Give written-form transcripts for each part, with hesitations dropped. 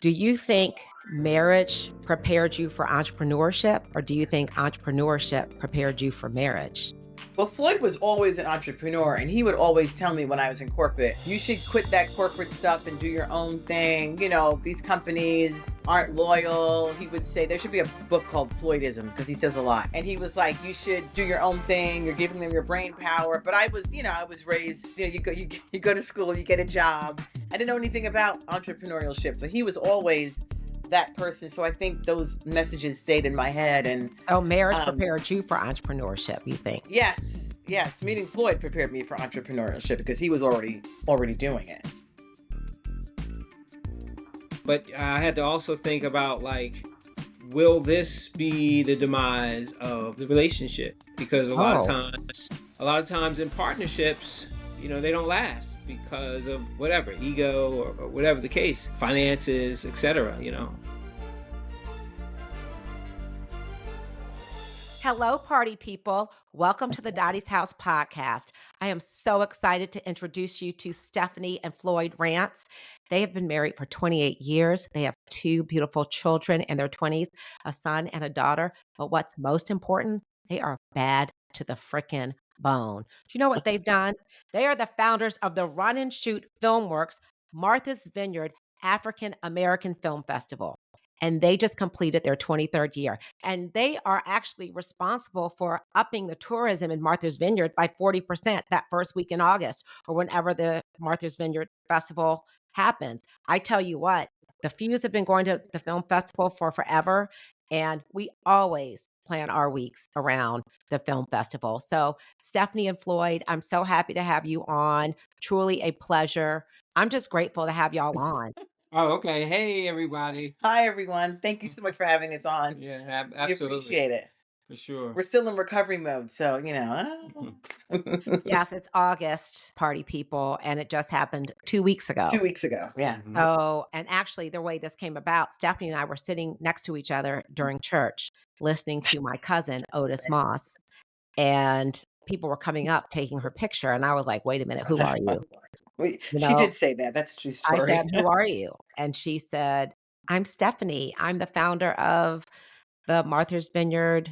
Do you think marriage prepared you for entrepreneurship, or do you think entrepreneurship prepared you for marriage? Well, Floyd was always an entrepreneur, and he would always tell me when I was in corporate, you should quit that corporate stuff and do your own thing. You know, these companies aren't loyal. He would say there should be a book called Floydisms because he says a lot. And he was like, you should do your own thing. You're giving them your brain power. But I was, I was raised, you go to school, you get a job. I didn't know anything about entrepreneurship. So he was always that person. So I think those messages stayed in my head. And So marriage prepared you for entrepreneurship, you think? yes, meeting Floyd prepared me for entrepreneurship because he was already doing it. But I had to also think about, like, will this be the demise of the relationship? Because a lot of times in partnerships, they don't last because of whatever, ego or whatever the case, finances, etc. Hello, party people. Welcome to the Dottie's House podcast. I am so excited to introduce you to Stephanie and Floyd Rance. They have been married for 28 years. They have two beautiful children in their 20s, a son and a daughter. But what's most important, they are bad to the frickin' bone. Do you know what they've done? They are the founders of the Run&Shoot Filmworks, Martha's Vineyard African American Film Festival. And they just completed their 23rd year. And they are actually responsible for upping the tourism in Martha's Vineyard by 40% that first week in August or whenever the Martha's Vineyard Festival happens. I tell you what, the Fews have been going to the film festival for forever, and we always plan our weeks around the film festival. So, Stephanie and Floyd, I'm so happy to have you on. Truly a pleasure. I'm just grateful to have y'all on. Oh, okay. Hey, everybody. Hi, everyone. Thank you so much for having us on. Yeah, We absolutely. appreciate it. For sure. We're still in recovery mode, so Yes, it's August, party people, and it just happened 2 weeks ago. 2 weeks ago. Yeah. So, and actually, the way this came about, Stephanie and I were sitting next to each other during church, listening to my cousin, Otis Moss, and people were coming up, taking her picture, and I was like, "Wait a minute, who are you?" You She know, did say that. That's a true I story. said, "Who are you?" And she said, "I'm Stephanie. I'm the founder of the Martha's Vineyard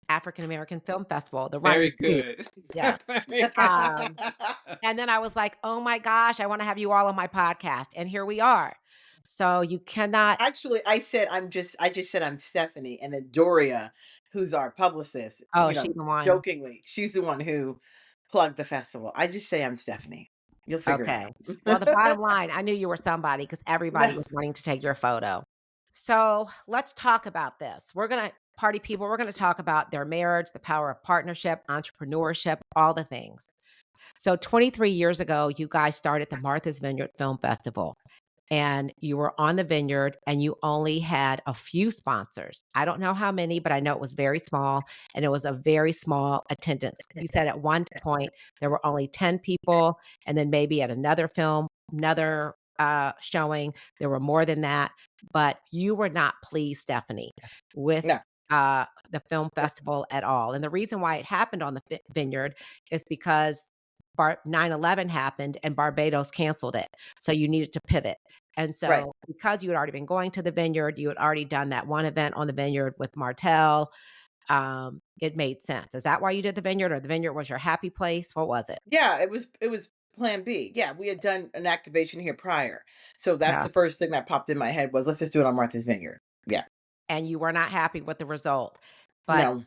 African American Film Festival, the Very Run&Shoot." good. Yeah. Very good. And then I was like, "Oh my gosh, I wanna have you all on my podcast," and here we are. So you cannot. Actually, I just said I'm Stephanie, and then Doria, who's our publicist, Oh, she's the one. jokingly, she's the one who plugged the festival. I just say I'm Stephanie. You'll figure it Okay. Well, the out. bottom line, I knew you were somebody because everybody was wanting to take your photo. So let's talk about this. Party people, we're gonna talk about their marriage, the power of partnership, entrepreneurship, all the things. So 23 years ago, you guys started the Martha's Vineyard Film Festival, and you were on the vineyard and you only had a few sponsors. I don't know how many, but I know it was very small and it was a very small attendance. You said at one point there were only 10 people, and then maybe at another showing, there were more than that. But you were not pleased, Stephanie, with No. the film festival at all. And the reason why it happened on the vineyard is because 9/11 happened and Barbados canceled it. So you needed to pivot. And Right. so because you had already been going to the vineyard, you had already done that one event on the vineyard with Martell, it made sense. Is that why you did the vineyard, or the vineyard was your happy place? What was it? Yeah, it was plan B. Yeah, we had done an activation here prior. So that's Yeah. the first thing that popped in my head was let's just do it on Martha's Vineyard. Yeah. And you were not happy with the result. But No,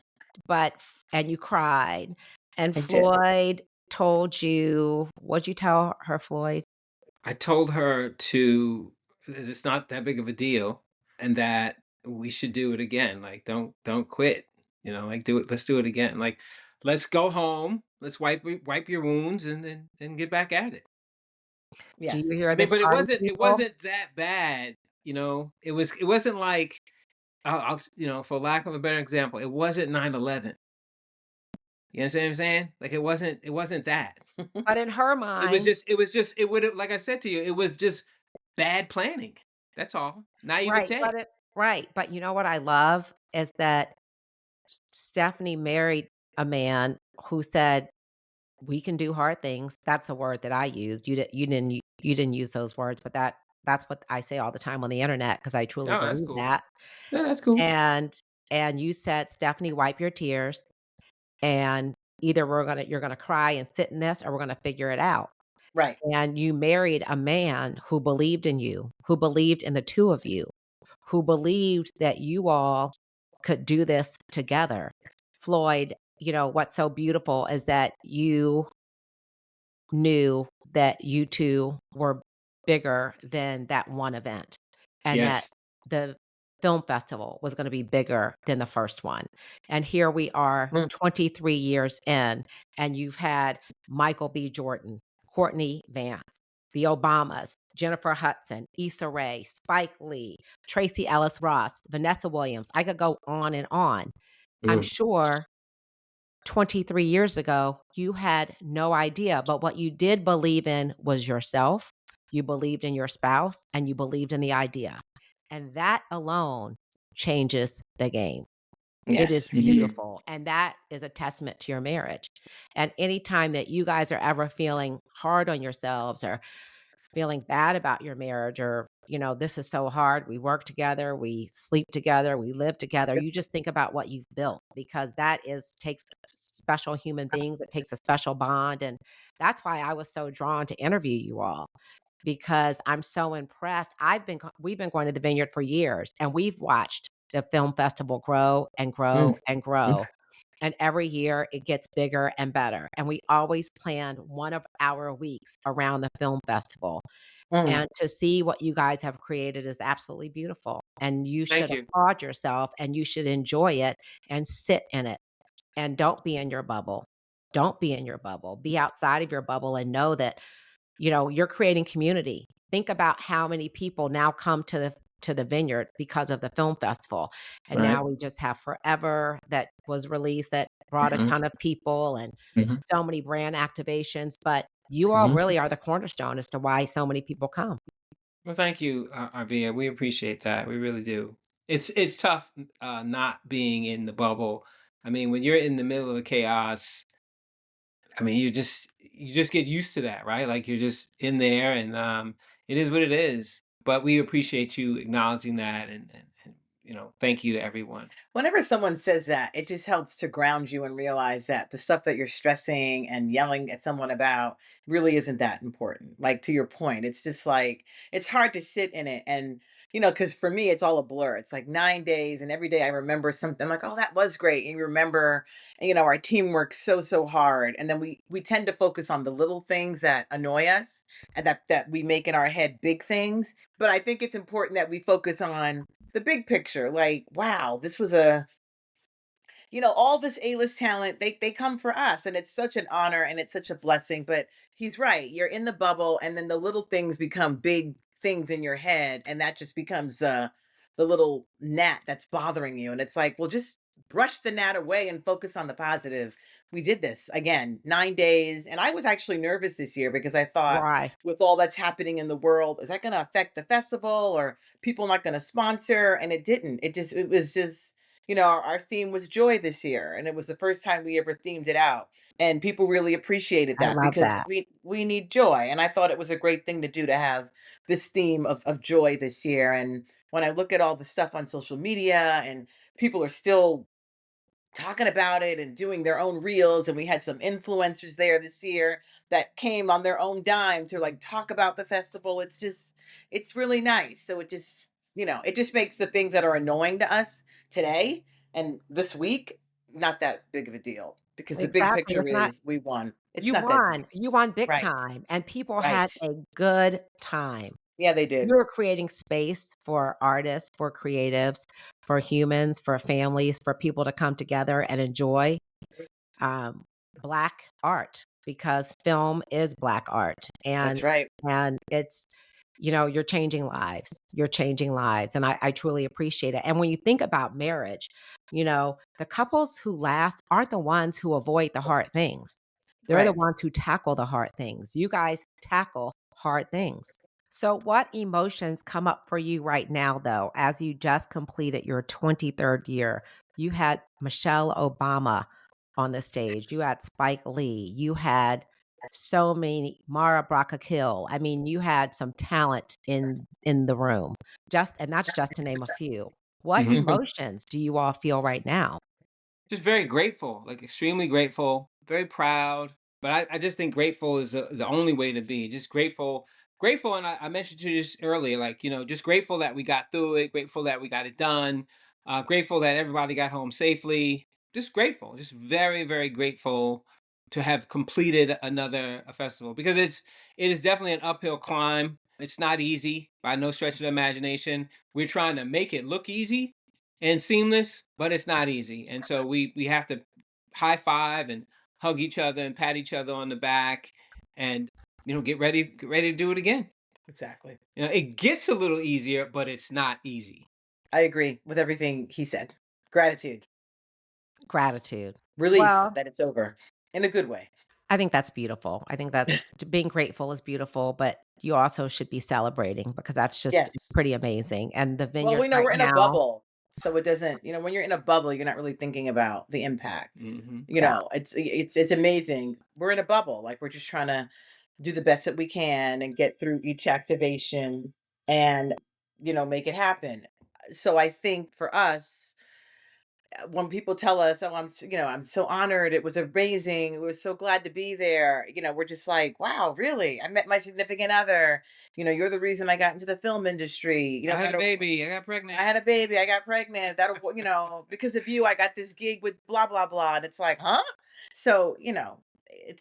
and you cried. And I did. Floyd told you, what'd you tell her, Floyd? I told her it's not that big of a deal, and that we should do it again. Like, don't quit. Like, do it. Let's do it again. Like, let's go home. Let's wipe your wounds and then get back at it. Do you Yes. hear I mean, this, but it party wasn't it people? wasn't that bad. It wasn't like, for lack of a better example, it wasn't 9/11. You understand what I'm saying? Like, it wasn't that. But in her mind, It would have, like I said to you, it was just bad planning. That's all. right, Naivete. but you know what I love is that Stephanie married a man who said, "We can do hard things." That's a word that I used. You didn't use those words, but That's what I say all the time on the internet because I truly Oh, that's believe cool. that. Yeah, that's cool. And and you said, "Stephanie, wipe your tears, and either you're gonna cry and sit in this or we're gonna figure it out." Right. And you married a man who believed in you, who believed in the 2 of you, who believed that you all could do this together. Floyd, what's so beautiful is that you knew that you 2 were bigger than that one event, and that Yes. the film festival was gonna be bigger than the first one. And here we are Mm, 23 years in, and you've had Michael B. Jordan, Courtney Vance, the Obamas, Jennifer Hudson, Issa Rae, Spike Lee, Tracy Ellis Ross, Vanessa Williams. I could go on and on. I'm Mm, sure 23 years ago, you had no idea, but what you did believe in was yourself, you believed in your spouse, and you believed in the idea. And that alone changes the game. It is yes. beautiful, and that is a testament to your marriage. And anytime that you guys are ever feeling hard on yourselves or feeling bad about your marriage or, this is so hard. We work together, we sleep together, we live together. You just think about what you've built because that is takes special human beings. It takes a special bond. And that's why I was so drawn to interview you all because I'm so impressed. We've been going to the Vineyard for years and we've watched the film festival grow and Mm, grow and grow. And every year it gets bigger and better. And we always planned one of our weeks around the film festival. mm, And to see what you guys have created is absolutely beautiful. And you thank should you. applaud yourself and you should enjoy it and sit in it. And don't be in your bubble. Don't be in your bubble. Be outside of your bubble and know that, you're creating community. Think about how many people now come to the Vineyard because of the film festival. And Right. now we just have Forever that was released that brought a Hmm. ton of people and Hmm. so many brand activations, but you all Hmm. really are the cornerstone as to why so many people come. Well, thank you, Arvia. We appreciate that. We really do. It's tough not being in the bubble. I mean, when you're in the middle of the chaos, I mean, you just get used to that, right? Like you're just in there, and it is what it is. But we appreciate you acknowledging that, and thank you to everyone. Whenever someone says that, it just helps to ground you and realize that the stuff that you're stressing and yelling at someone about really isn't that important. Like to your point, it's just like it's hard to sit in it and because for me it's all a blur. It's like 9 days, and every day I remember something like, oh, that was great. And you remember, our team works so hard, and then we tend to focus on the little things that annoy us and that we make in our head big things. But I think it's important that we focus on the big picture. Like, wow, this was all this A-list talent, they come for us, and it's such an honor and it's such a blessing. But he's right. You're in the bubble, and then the little things become big things in your head, and that just becomes the little gnat that's bothering you. And it's like, well, just brush the gnat away and focus on the positive. We did this again, 9 days. And I was actually nervous this year because I thought, Why? with all that's happening in the world, is that going to affect the festival, or people not going to sponsor? And it didn't. It was just, our theme was joy this year, and it was the first time we ever themed it out, and people really appreciated I that love because that. we need joy. And I thought it was a great thing to do, to have this theme of joy this year. And when I look at all the stuff on social media, and people are still talking about it and doing their own reels, and we had some influencers there this year that came on their own dime to like talk about the festival. It's really nice. So it just makes the things that are annoying to us today and this week not that big of a deal, because the big Exactly. picture It's not is we won. It's you not that won. deep. You won big Right. time and people Right. had a good time. Yeah, they did. You're creating space for artists, for creatives, for humans, for families, for people to come together and enjoy um, Black art because film is Black art, That's right. and it's you're changing lives. You're changing lives, and I truly appreciate it. And when you think about marriage, the couples who last aren't the ones who avoid the hard things. They're the Right. ones who tackle the hard things. You guys tackle hard things. So, what emotions come up for you right now, though, as you just completed your 23rd year? You had Michelle Obama on the stage, you had Spike Lee, you had so many Mara Brockakil. I mean, you had some talent in the room. And that's just to name a few. What Mhm. emotions do you all feel right now? Just very grateful, like extremely grateful, very proud. But I just think grateful is the only way to be. Just grateful, grateful. And I mentioned to you just earlier, like, just grateful that we got through it, grateful that we got it done, grateful that everybody got home safely. Just grateful, just very, very grateful to have completed another festival because it is definitely an uphill climb. It's not easy by no stretch of the imagination. We're trying to make it look easy and seamless, but it's not easy. And so we have to high five and hug each other and pat each other on the back and get ready to do it again. Exactly. It gets a little easier, but it's not easy. I agree with everything he said. Gratitude, Gratitude. relief Well, that it's over in a good way. I think that's beautiful. I think that's being grateful is beautiful, but you also should be celebrating because that's just Yes. pretty amazing. And the Well, vineyard we know right we're in a now, bubble, so it doesn't, when you're in a bubble, you're not really thinking about the impact. Hmm. yeah, It's amazing. We're in a bubble. Like we're just trying to do the best that we can and get through each activation and, make it happen. So I think for us, when people tell us, "Oh, I'm so honored. It was amazing. We were so glad to be there." We're just like, "Wow, really? I met my significant other. You're the reason I got into the film industry. I had a That'll baby. I got I pregnant. had a baby. I got pregnant. Because of you, I got this gig with blah blah blah." And it's like, huh? So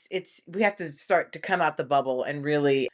it's we have to start to come out the bubble and really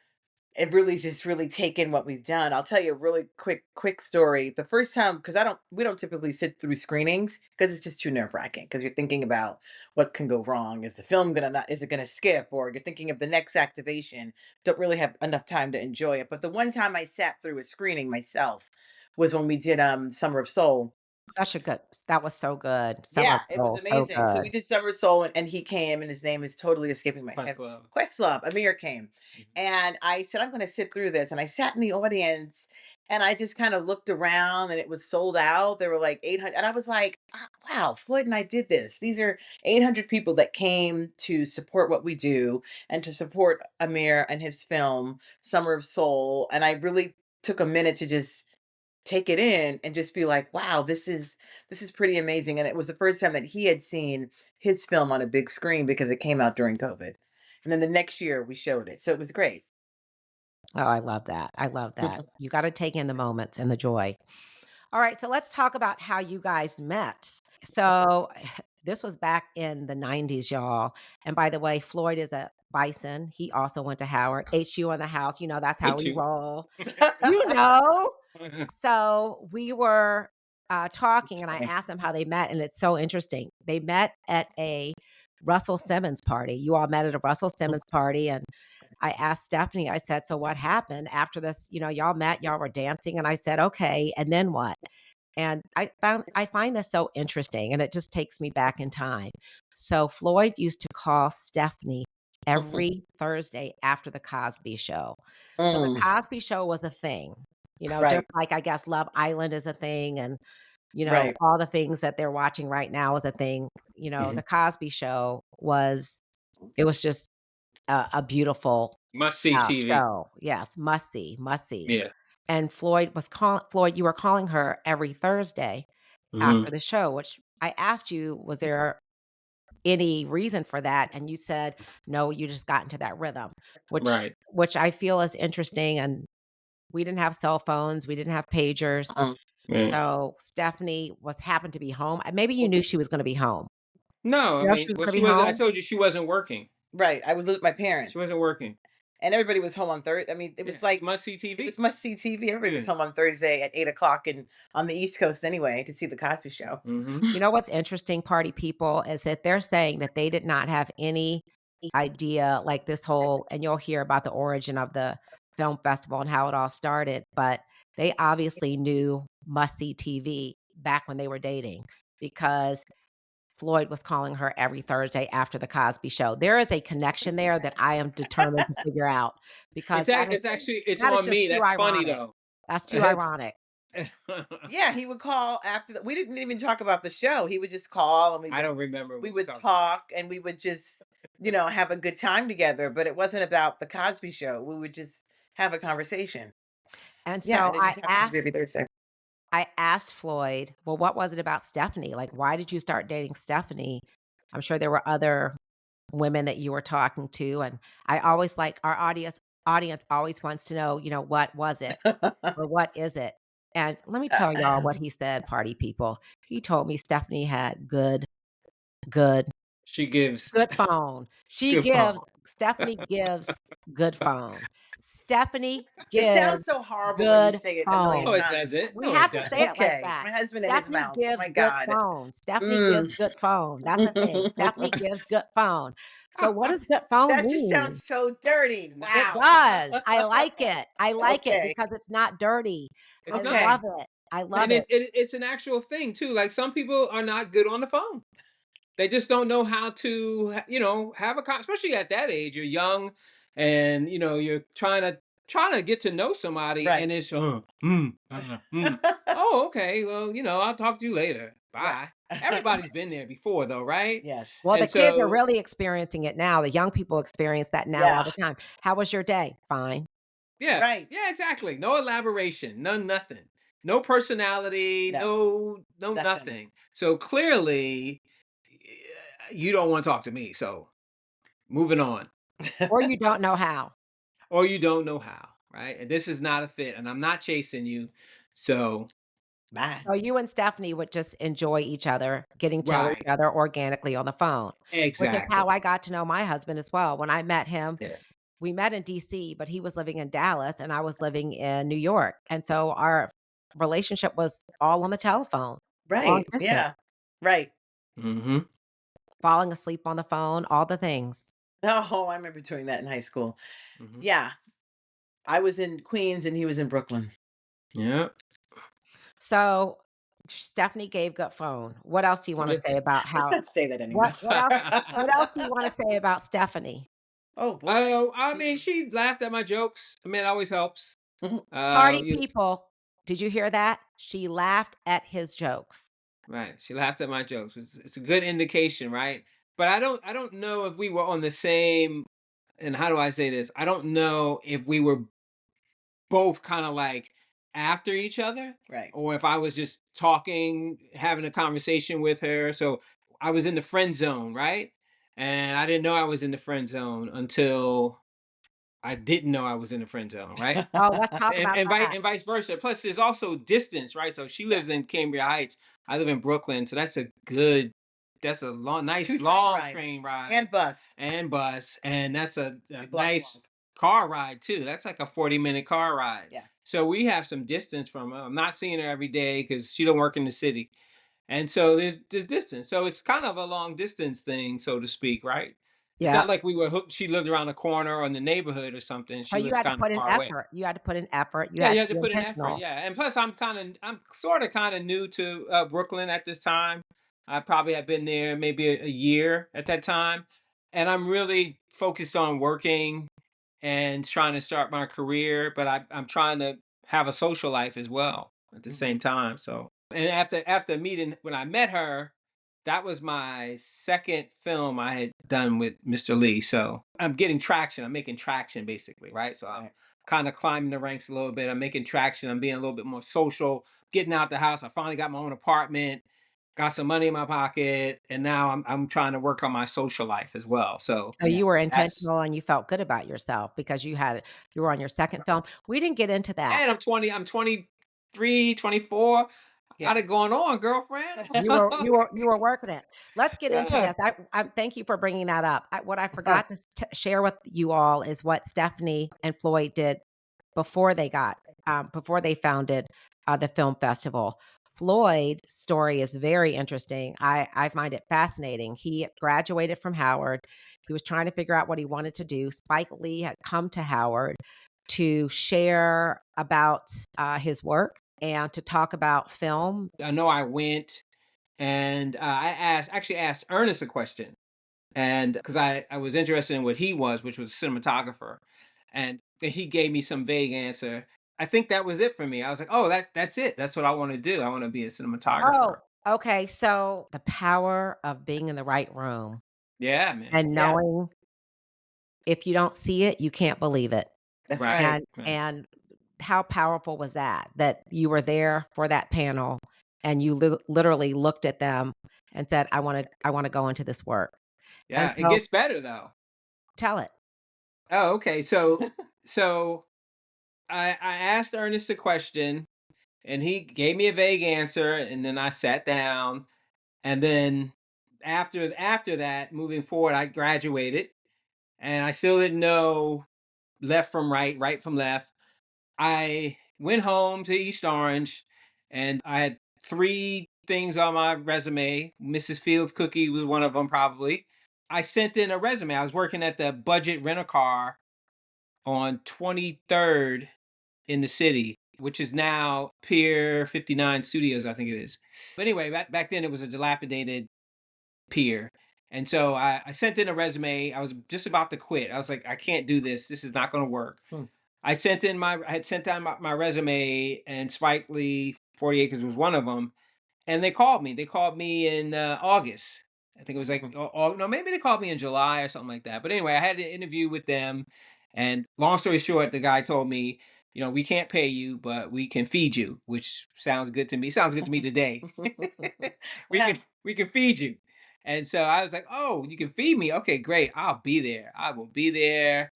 just really take in what we've done. I'll tell you a really quick story. The first time, because we don't typically sit through screenings because it's just too nerve wracking. Because you're thinking about what can go wrong. Is the film gonna not? Is it gonna skip? Or you're thinking of the next activation. Don't really have enough time to enjoy it. But the one time I sat through a screening myself was when we did Summer of Soul. that was so good. Summer Yeah, of it was Soul, so amazing. So good. we did Summer Soul, and he came, and his name is totally escaping my head. Questlove. Questlove, Amir came, Mhm. and I said, "I'm going to sit through this." And I sat in the audience, and I just kind of looked around, and it was sold out. There were like 800, and I was like, "Wow, Floyd and I did this. These are 800 people that came to support what we do and to support Amir and his film Summer of Soul." And I really took a minute to just take it in and just be like, wow, this is pretty amazing. And it was the first time that he had seen his film on a big screen because it came out during COVID. And then the next year we showed it. So it was great. Oh, I love that. I love that. You gotta take in the moments and the joy. All right, so let's talk about how you guys met. So this was back in the 90s, y'all. And by the way, Floyd is a Bison. He also went to Howard. HU in the house. That's how Hate we you. roll. You know? So we were It's talking, and I funny. asked them how they met, and it's so interesting. They met at a Russell Simmons party. You all met at a Russell Simmons party, and I asked Stephanie, I said, "So what happened after this? Y'all met, y'all were dancing." And I said, "Okay, and then what?" And I find this so interesting, and it just takes me back in time. So Floyd used to call Stephanie every Thursday after the Cosby Show. So the Mm, Cosby Show was a thing, just right, like I guess Love Island is a thing, and right. all the things that they're watching right now is a thing. Mhm. The Cosby Show was just a beautiful Must see TV. show. Yes, must see, must see. Yeah. And Floyd, you were calling her every Thursday Hmm. after the show, which I asked you, was there any reason for that? And you said, no, you just got into that rhythm, which Right. which I feel is interesting. And we didn't have cell phones, we didn't have pagers. Mm. Right. So Stephanie happened to be home. Maybe you knew she was gonna be home. No, I You know she mean, was well, gonna she be wasn't. I home? told you she wasn't working. Right. I was with my She parents, wasn't working. and everybody was home on Thursday. I mean, it Yeah, was it's like must see it was TV. must see TV. Everybody was Yeah. home on Thursday at 8 o'clock and on the East Coast anyway to see the Cosby Show. Hmm. You know what's interesting, party people, is that they're saying that they did not have any idea, like this whole, and you'll hear about the origin of the film festival and how it all started, but they obviously knew Must See TV back when they were dating because Floyd was calling her every Thursday after the Cosby Show. There is a connection there that I am determined to figure out because It's actually it's that is on just me. too That's funny ironic. though. That's too It's ironic. Yeah, he would call after we didn't even talk about the show. He would just call and I don't remember we what we would talked. talk and we would just, have a good time together, but it wasn't about the Cosby show. We would just have a conversation. And Yeah, so and it just happens to be every Thursday. I asked Floyd, well, what was it about Stephanie? Like, why did you start dating Stephanie? I'm sure there were other women that you were talking to. And I always like our audience always wants to know, what was it or what is it? And let me tell y'all what he said, party people. He told me Stephanie had good, She gives good phone. good phone. Stephanie gives good phone. Stephanie It sounds gives so horrible when you good say it a million No, phone. it times. doesn't. We No, it have to say doesn't. it like Okay, that. my husband and his Stephanie mouth. gives My good God. phone. Stephanie Mm. gives good phone. That's the thing. Stephanie gives good phone. So what does good phone That just sounds mean? so dirty. It Wow. does. I like it. I like it Okay. because it's not dirty. It's I not. love Okay. it. I love And it. it's an actual thing too. Like some people are not good on the phone. They just don't know how to, have a especially at that age. You're young, and you're trying to get to know somebody, Right. and it's oh, okay. Well, I'll talk to you later. Right. Bye. Everybody's been there before, though, right? Yes. Well, the And kids are so, really experiencing it now. The young people experience that now all Yeah. the time. How was your day? Fine. yeah, Right. yeah, exactly. No elaboration, nothing, no personality, No, no nothing. nothing. So clearly, you don't want to talk to me. So moving on. Or you don't know how. Or you don't know how, right? And this is not a fit, and I'm not chasing you. So, Bye. So you and Stephanie would just enjoy each other, getting to know each right, other organically on the phone, which is exactly. how I got to know my husband as well. When I met him, Yeah. we met in DC, but he was living in Dallas and I was living in New York. And so our relationship was all on the telephone, long Right. distance, Yeah. Right. Mm-hmm. falling asleep on the phone, all the things. Oh, I remember doing that in high school. Mm-hmm. Yeah. I was in Queens and he was in Brooklyn. Yeah. So Stephanie gave gut phone. What else do you want to say It's, about Let's how not say that what anymore. else do you want to say about Stephanie? Oh boy. oh, I mean, she laughed at my jokes. I mean, it always helps. Mhm. Party You people, did you hear that? She laughed at his jokes. right. She laughed at my jokes. It's a good indication, right? But I don't know if we were on the same. And how do I say this? I don't know if we were both kind of like after each other, Right. or if I was just talking, having a conversation with her. So I was in the friend zone, right? And I didn't know I was in the friend zone until I didn't know I was in the friend zone, right? Oh, let's talk And about and, that. and vice versa. Plus, there's also distance, right? So she Yeah. lives in Cambria Heights. I live in Brooklyn, so that's a long, nice Two train long ride train ride and bus. and bus, and that's a A block long. nice car ride too. That's like a 40-minute car ride. Yeah. So we have some distance from her. I'm not seeing her every day because she don't work in the city, and so there's distance. So it's kind of a long distance thing, so to speak, right? It's Yeah. not like we were hooked. She lived around the corner or in the neighborhood or something. So She you lives had to kind of put in far away. effort. You had to put in effort. You Yeah, had you to have to be put in effort. intentional. Yeah, and plus, I'm sort of kind of new to Brooklyn at this time. I probably have been there maybe a year at that time, and I'm really focused on working and trying to start my career. But I'm trying to have a social life as well at the Mhm. same time. So, and after meeting when I met her, that was my second film I had done with Mr. Lee. So I'm getting traction. I'm making traction basically, right? So I'm Right. kind of climbing the ranks a little bit. I'm making traction. I'm being a little bit more social, getting out the house. I finally got my own apartment, got some money in my pocket, and now I'm trying to work on my social life as well. So So Yeah. you were that's intentional and you felt good about yourself because you were on your second film. We didn't get into that. and I'm 23, 24. I Yeah. got it going on, girlfriend. You were working it. Let's get into Yeah. this. I thank you for bringing that up. What I Huh. forgot to share with you all is what Stephanie and Floyd did before before they founded the film festival. Floyd's story is very interesting. I find it fascinating. He graduated from Howard. He was trying to figure out what he wanted to do. Spike Lee had come to Howard to share about his work and to talk about film. I know I went and I actually asked Ernest a question, and because I was interested in what he was, which was a cinematographer, and he gave me some vague answer. I think that was it for me. I was like, oh, that's it. That's what I want to do. I want to be a cinematographer. Oh, okay. So the power of being in the right room Yeah, man. and Yeah, knowing if you don't see it, you can't believe it. that's Right. right. Right. And how powerful was that? That you were there for that panel and you literally looked at them and said, I want to go into this work. And Yeah. It so gets better though. tell it. Oh, okay. So I asked Ernest a question and he gave me a vague answer, and then I sat down, and then after that, moving forward, I graduated, and I still didn't know left from right, right from left. I went home to East Orange, and I had three things on my resume. Mrs. Fields Cookie was one of them, probably. I sent in a resume. I was working at the Budget Rent a Car on 23rd in the city, which is now Pier 59 Studios, I think it is. But anyway, back then it was a dilapidated pier. And so I sent in a resume. I was just about to quit. I was like, I can't do this. This is not going to work. Hmm. I had sent down my resume, and Spike Lee 40 Acres was one of them. And they called me. They called me in August. I think it was like, Mhm. no, maybe they called me in July or something like that. But anyway, I had an interview with them. And long story short, the guy told me, we can't pay you, but we can feed you, which sounds good to me. Sounds good to me today. Yeah. We can feed you. And so I was like, oh, you can feed me. Okay, great. I'll be there. I will be there.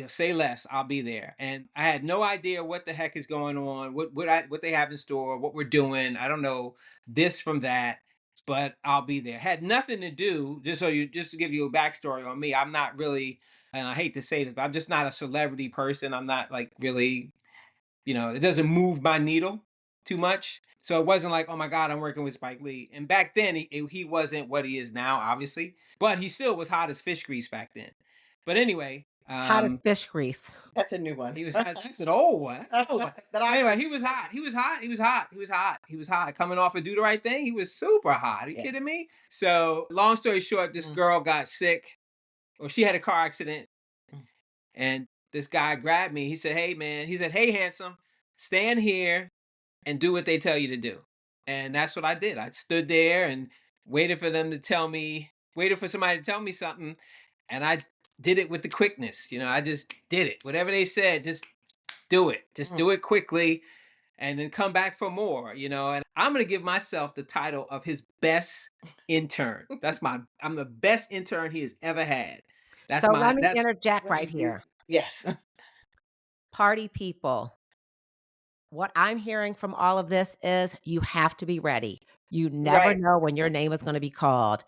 Say less, I'll be there. And I had no idea what the heck is going on, what they have in store, what we're doing. I don't know this from that, but I'll be there. Had nothing to do, just to give you a backstory on me. I'm not really, and I hate to say this, but I'm just not a celebrity person. I'm not like really, it doesn't move my needle too much. So it wasn't like, oh my God, I'm working with Spike Lee. And back then, he wasn't what he is now, obviously, but he still was hot as fish grease back then. But anyway, Hot as fish grease. That's a new one. he was hot. That's an old one. That's an old one. That I Anyway, heard. he was hot. He was hot. He was hot. He was hot. He was hot. Coming off of Do the Right Thing, he was super hot. Are you Yes. kidding me? So, long story short, this Mm, girl got sick, or she had a car accident, mm, and this guy grabbed me. He said, "Hey, man." He said, "Hey, handsome, stand here and do what they tell you to do." And that's what I did. I stood there and waited for them to tell me, waited for somebody to tell me something, and I did it with the quickness. I just did it. Whatever they said, just do it. Just mm. do it quickly and then come back for more, And I'm going to give myself the title of his best intern. I'm the best intern he has ever had. So let me That's interject right Right. here. Yes. Party people. What I'm hearing from all of this is you have to be ready. You never Right. know when your name is going to be called.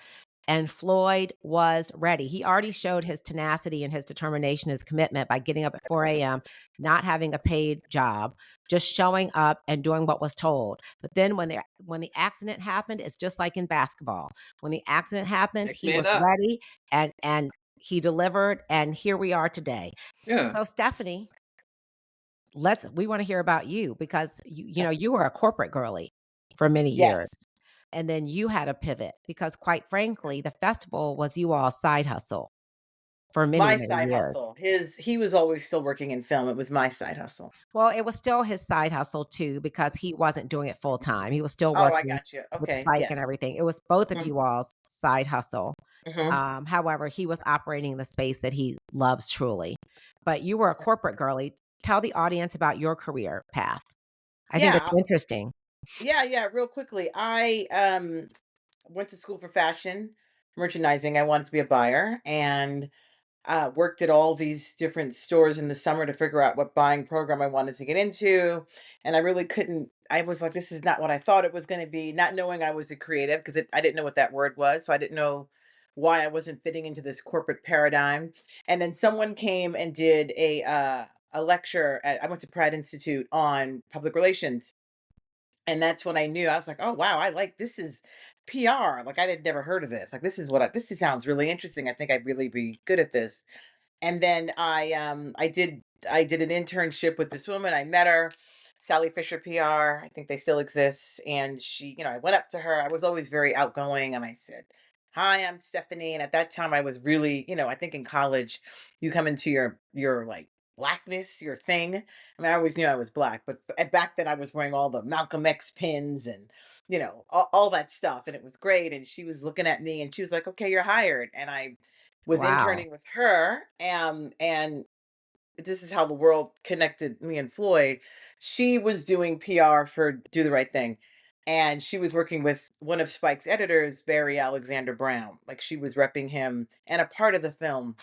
And Floyd was ready. He already showed his tenacity and his determination, his commitment by getting up at 4 a.m., not having a paid job, just showing up and doing what was told. But then when the accident happened, it's just like in basketball. When the accident happened, next he man was up. ready and he delivered, and here we are today. Yeah. So Stephanie, we want to hear about you because you were a corporate girly for many years. Yes. And then you had a pivot because quite frankly, the festival was you all side hustle for many, My many side years. hustle. He was always still working in film. It was my side hustle. Well, it was still his side hustle too, because he wasn't doing it full time. He was still Oh, I working got you. with Okay. Spike and Yes. everything. It was both of Hmm. you all's side hustle. Hmm. However, he was operating the space that he loves truly. But you were a corporate girly. Tell the audience about your career path. I think it's Yeah. interesting. Yeah. Yeah. Real quickly, I went to school for fashion merchandising. I wanted to be a buyer, and worked at all these different stores in the summer to figure out what buying program I wanted to get into. And I really couldn't, I was like, this is not what I thought it was going to be, not knowing I was a creative because I didn't know what that word was. So I didn't know why I wasn't fitting into this corporate paradigm. And then someone came and did a lecture I went to Pratt Institute on public relations. And that's when I knew. I was like, oh wow, I like this is PR. Like I had never heard of this. Like this sounds really interesting. I think I'd really be good at this. And then I did an internship with this woman. I met her, Sally Fisher PR. I think they still exist. And she, I went up to her. I was always very outgoing, and I said, "Hi, I'm Stephanie." And at that time, I was really, I think in college, you come into your like blackness your thing. I mean, I always knew I was black, but back then I was wearing all the Malcolm X pins and, all that stuff. And it was great. And she was looking at me and she was like, okay, you're hired. And I was Wow. interning with her. And this is how the world connected me and Floyd. She was doing PR for Do the Right Thing. And she was working with one of Spike's editors, Barry Alexander Brown. Like she was repping him and a part of the film.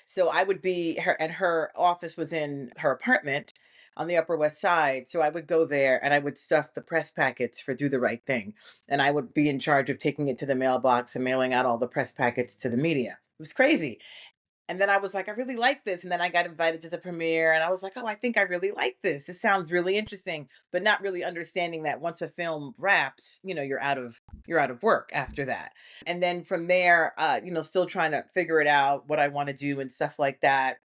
So I would be her, and her office was in her apartment on the Upper West Side. So I would go there and I would stuff the press packets for Do the Right Thing. And I would be in charge of taking it to the mailbox and mailing out all the press packets to the media. It was crazy. And then I was like, I really like this. And then I got invited to the premiere and I was like, oh, I think I really like this. This sounds really interesting, but not really understanding that once a film wraps, you're out of work after that. And then from there, still trying to figure it out, what I want to do and stuff like that.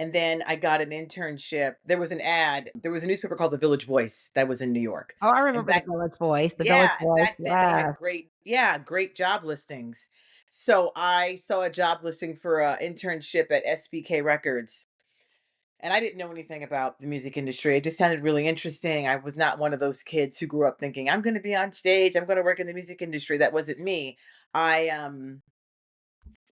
And then I got an internship. There was an ad. There was a newspaper called The Village Voice that was in New York. Oh, I And remember the back Village Voice, the Village yeah, and Voice, back then they had yes. great job listings. So I saw a job listing for an internship at SBK Records. And I didn't know anything about the music industry. It just sounded really interesting. I was not one of those kids who grew up thinking, I'm going to be on stage, I'm going to work in the music industry. That wasn't me. I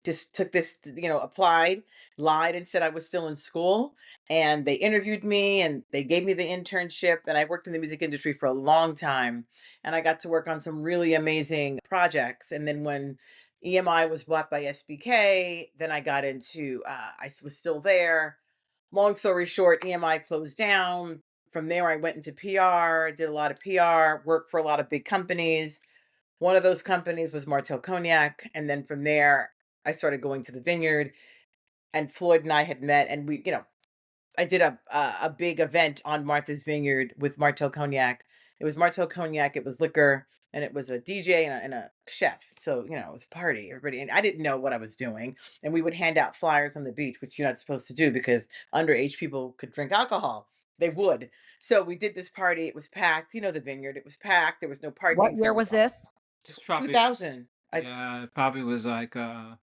just took this, applied, lied and said I was still in school. And they interviewed me and they gave me the internship. And I worked in the music industry for a long time. And I got to work on some really amazing projects. And then when EMI was bought by SBK, then I got into, I was still there. Long story short, EMI closed down. From there, I went into PR, did a lot of PR, worked for a lot of big companies. One of those companies was Martel Cognac. And then from there, I started going to the Vineyard, and Floyd and I had met, and I did a big event on Martha's Vineyard with Martel Cognac. It was Martel Cognac, it was liquor, and it was a DJ and a chef. So, it was a party. Everybody, and I didn't know what I was doing. And we would hand out flyers on the beach, which you're not supposed to do because underage people could drink alcohol. They would. So we did this party. It was packed. The Vineyard. It was packed. There was no What parking. year So was this? It's probably 2000. yeah, it probably was like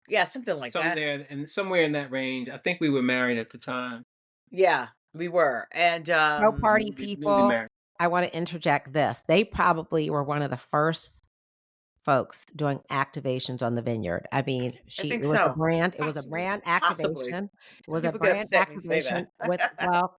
Yeah, something like some that. there and somewhere in that range. I think we were married at the time. Yeah, we were. And So party Newly people, married. I wanna interject this. They probably were one of the first folks doing activations on the Vineyard. I mean, I she think it was a so. brand it was a Possibly. brand Possibly. activation. It was a People get brand upset when you say activation that. with well,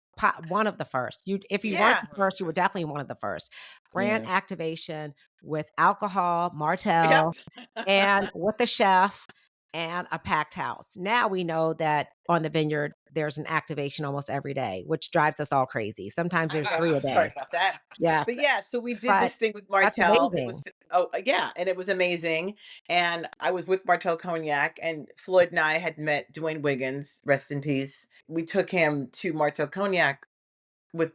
one of the first. You if you weren't Yeah. the first, you were definitely one of the first. Brand Yeah. activation with alcohol, Martell, Yep. and with the chef and a packed house. Now we know that on the Vineyard, there's an activation almost every day, which drives us all crazy. Sometimes there's 3 I'm a sorry day. about that. Yes, But yeah, so we did but this thing with that's Martel. It was amazing. yeah, and it was amazing. And I was with Martel Cognac, and Floyd and I had met Dwayne Wiggins, rest in peace. We took him to Martel Cognac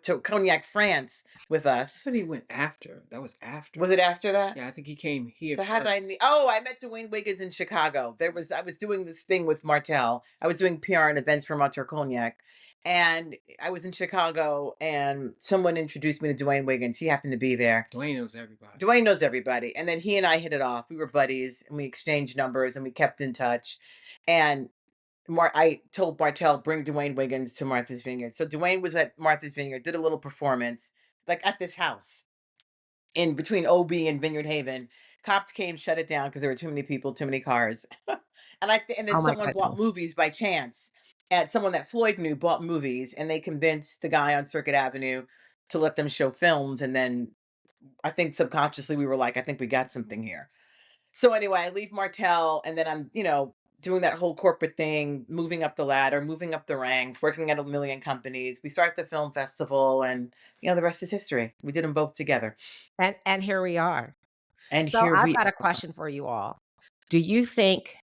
to Cognac, France with I us. thought he went after. That was Was after. it after that? Yeah, I think he came here So how did I first. meet? Oh, I met Dwayne Wiggins in Chicago. I was doing this thing with Martel. I was doing PR and events for Martel Cognac, and I was in Chicago, and someone introduced me to Dwayne Wiggins. He happened to be there. Dwayne knows everybody. Dwayne knows everybody, and then he and I hit it off. We were buddies, and we exchanged numbers, and we kept in touch. And I told Martel, bring Dwayne Wiggins to Martha's Vineyard. So Dwayne was at Martha's Vineyard, did a little performance, like at this house in between OB and Vineyard Haven. Cops came, shut it down because there were too many people, too many cars. And then Oh my someone bought goodness. movies by chance. And someone that Floyd knew bought movies, and they convinced the guy on Circuit Avenue to let them show films. And then I think subconsciously we were like, I think we got something here. So anyway, I leave Martel, and then I'm, doing that whole corporate thing, moving up the ladder, moving up the ranks, working at a million companies. We start the film festival, and the rest is history. We did them both together. And here we are. And So here I've we got a are. question for you all. Do you think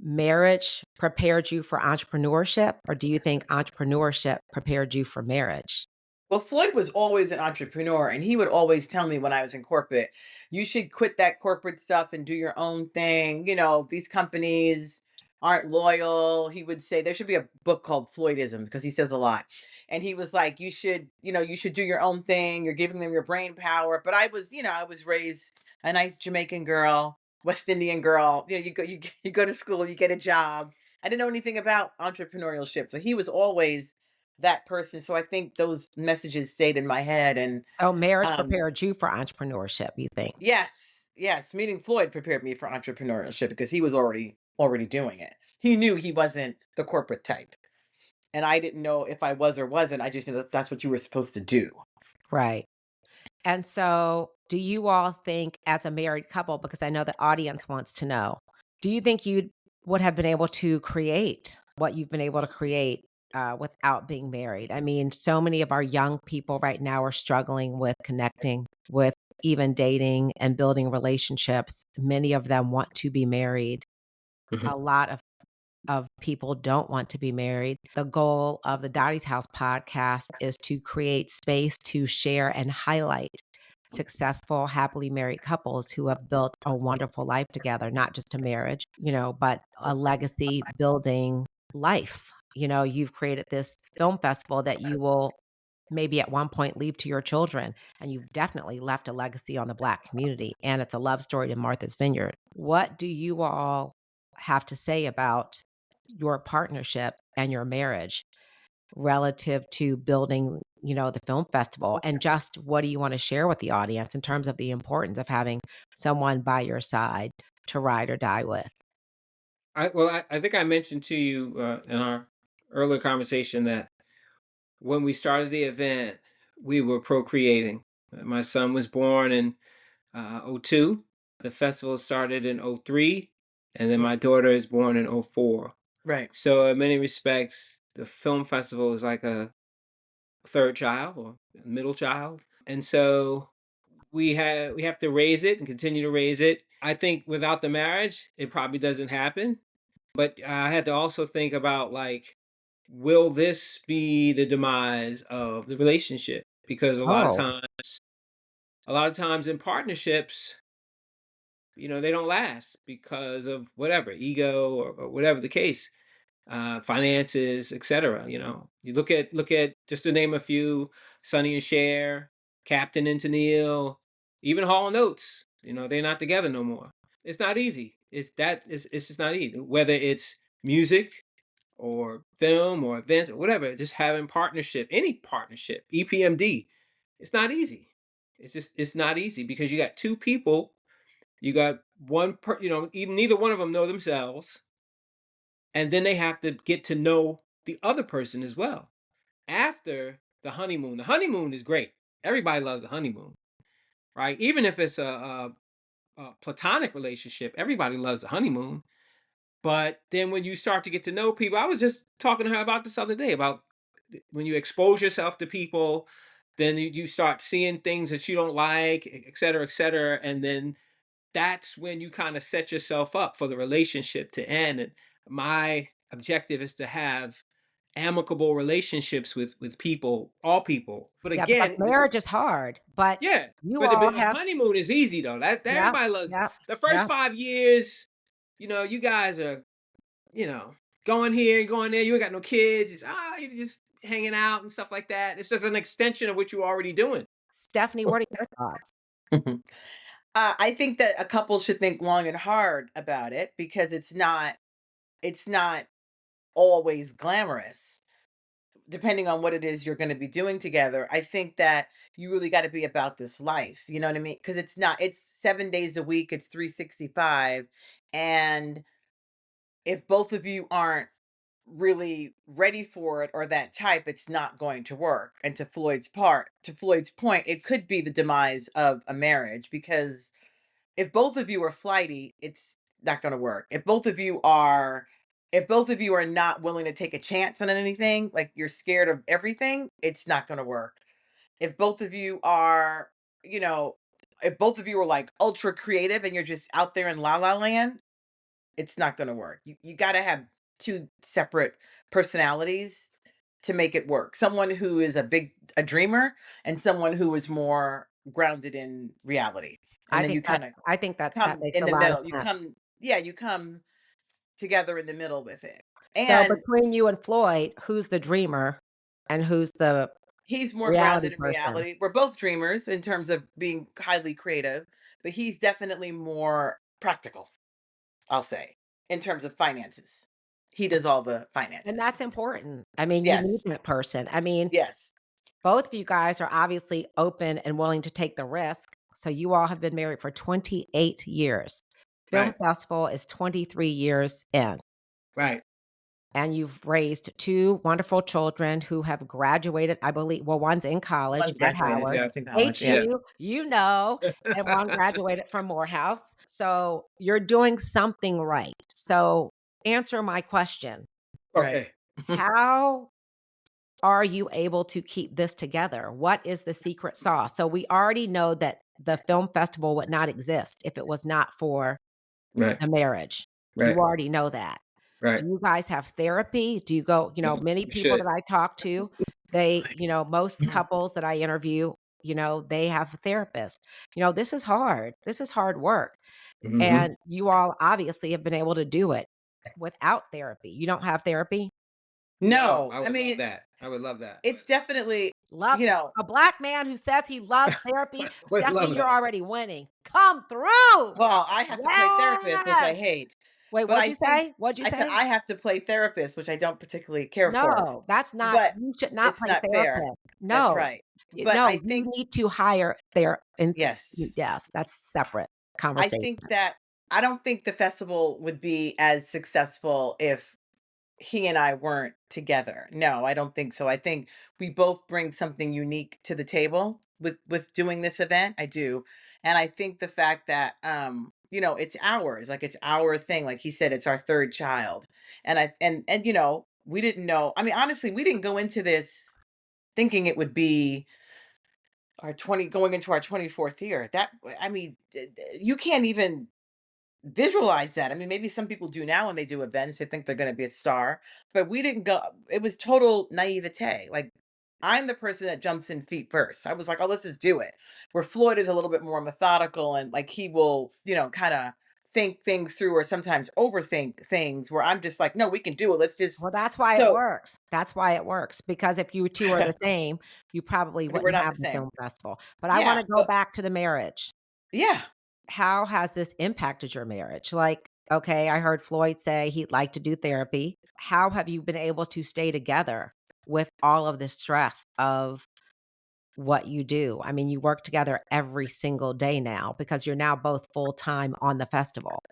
marriage prepared you for entrepreneurship, or do you think entrepreneurship prepared you for marriage? Well, Floyd was always an entrepreneur, and he would always tell me when I was in corporate, you should quit that corporate stuff and do your own thing. These companies aren't loyal. He would say there should be a book called Floydisms because he says a lot. And he was like, you should do your own thing. You're giving them your brain power. But I was raised a nice Jamaican girl, West Indian girl. You go to school, you get a job. I didn't know anything about entrepreneurship. So he was always that person. So I think those messages stayed in my head. And So marriage um, prepared you for entrepreneurship, you think? yes, yes, meeting Floyd prepared me for entrepreneurship because he was already doing it. He knew he wasn't the corporate type. And I didn't know if I was or wasn't. I just knew that that's what you were supposed to do. Right. And so, do you all think as a married couple, because I know the audience wants to know, do you think you would have been able to create what you've been able to create without being married? I mean, so many of our young people right now are struggling with connecting, with even dating and building relationships. Many of them want to be married. Mhm. A lot of people don't want to be married. The goal of the Dottie's House podcast is to create space to share and highlight successful, happily married couples who have built a wonderful life together, not just a marriage, but a legacy building life. You've created this film festival that you will maybe at one point leave to your children, and you've definitely left a legacy on the Black community. And it's a love story to Martha's Vineyard. What do you all have to say about your partnership and your marriage relative to building, the film festival? And just what do you want to share with the audience in terms of the importance of having someone by your side to ride or die with? I think I mentioned to you in our earlier conversation that when we started the event, we were procreating. My son was born in '02. The festival started in '03, and then Mm, my daughter is born in '04. right. So in many respects, the film festival is like a third child or middle child. And so we have to raise it and continue to raise it. I think without the marriage, it probably doesn't happen. But I had to also think about like, will this be the demise of the relationship? Because Oh, a lot of times in partnerships, they don't last because of whatever ego or whatever the case, finances, etc. You look at just to name a few: Sonny and Cher, Captain and Tennille, even Hall and Oates. They're not together no more. It's not easy. It's just not easy. Whether it's music or film or events or whatever, just having partnership, any partnership, EPMD, it's not easy. It's not easy because you got two people. You got one even neither one of them know themselves, and then they have to get to know the other person as well after the honeymoon. The honeymoon is great. Everybody loves a honeymoon, right? Even if it's a platonic relationship, everybody loves the honeymoon. But then when you start to get to know people, I was just talking to her about this other day about when you expose yourself to people, then you start seeing things that you don't like, et cetera, and then that's when you kind of set yourself up for the relationship to end. And my objective is to have amicable relationships with people, all people. But yeah, because again, marriage is hard, but yeah, you but all the have. honeymoon is easy though. That Yeah, everybody loves yeah, the first yeah. 5 years. You guys are, you know, going here, going there. You ain't got no kids. You're just hanging out and stuff like that. It's just an extension of what you're already doing. Stephanie, what are your thoughts? I think that a couple should think long and hard about it because it's not always glamorous. Depending on what it is you're going to be doing together, I think that you really got to be about this life. You know what I mean? Because it's 7 days a week, it's 365. And if both of you aren't really ready for it or that type, it's not going to work. And to Floyd's point, it could be the demise of a marriage because if both of you are flighty, it's not going to work. If both of you are not willing to take a chance on anything, like you're scared of everything, it's not going to work. If both of you are, you know, if both of you are like ultra creative and you're just out there in la la land, it's not going to work. You got to have two separate personalities to make it work. Someone who is a dreamer and someone who is more grounded in reality. And I then think you that kind of I think that come makes in a the lot of middle. sense. You come together in the middle with it. So And between you and Floyd, who's the dreamer and who's the he's more reality grounded in person? reality. We're both dreamers in terms of being highly creative, but he's definitely more practical, I'll say, in terms of finances. he does all the And finances. that's important. I mean, you need Yes. that person. I mean, Yes. both of you guys are obviously open and willing to take the risk. So you all have been married for 28 years. Film Right. festival is 23 years in. Right. And you've raised 2 wonderful children who have graduated, I believe well, one's in college One's at graduated. Howard, Yeah, it's in college. Yeah. Yeah. HU, you know, and one graduated from Morehouse. So you're doing something right. So answer my question. Right. Okay. How are you able to keep this together? What is the secret sauce? So we already know that the film festival would not exist if it was not for Right. the marriage. You Right. already know that. Right. Do you guys have therapy? Do you go many We people that should. I talk to, most couples that I interview, they have a therapist. This is hard. This is hard work. Hmm. And you all obviously have been able to do it without therapy. You don't have therapy? No, No, I I would love mean, that. I would love that. it's definitely, Love you know, a black man who says he loves therapy. Would Stephanie, love you're that. already winning. Come through. well, I have to play therapist, which I Yes. hate. Wait, But what'd I you think say? What'd you I said say? I have to play therapist, which I don't particularly care for. No, that's not But you should not it's play not fair. therapist. That's No. right. But No, I you think need to hire yes. yes, that's separate I conversation. think that I don't think the festival would be as successful if he and I weren't together. No, I don't think so. I think we both bring something unique to the table with doing this event. I do. And I think the fact that it's ours, like it's our thing. Like he said, it's our third child. And we didn't know. I mean, honestly, we didn't go into this thinking it would be our 20 going into our 24th year. That I mean, you can't even visualize that. I mean, maybe some people do now when they do events, they think they're going to be a star, but we didn't go. It was total naivete. Like, I'm the person that jumps in feet first. I was like, oh, let's just do it. Where Floyd is a little bit more methodical and like he will, kind of think things through or sometimes overthink things where I'm just like, no, we can do it. Let's just. Well, that's why it So works. That's why it works, because if you 2 are the same, you probably we're wouldn't not the have the same. film festival. But I Yeah. wanna go But back to the marriage. yeah. How has this impacted your marriage? Like, okay, I heard Floyd say he'd like to do therapy. How have you been able to stay together with all of the stress of what you do? I mean, you work together every single day now because you're now both full-time on the festival.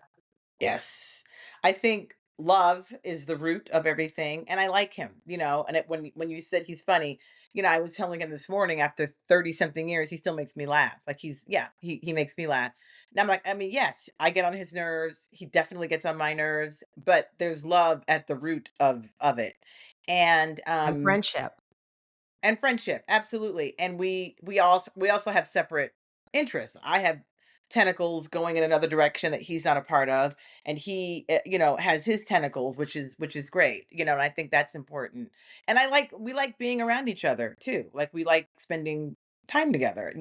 Yes. I think love is the root of everything and I like him, and when you said he's funny, I was telling him this morning after 30 something years he still makes me laugh. Like he makes me laugh. And I'm like, I mean, yes, I get on his nerves. He definitely gets on my nerves, but there's love at the root of it. And And friendship. friendship, absolutely. And we also have separate interests. I have tentacles going in another direction that he's not a part of, and he has his tentacles, which is great. And I think that's important. And we like being around each other too. Like we like spending time together.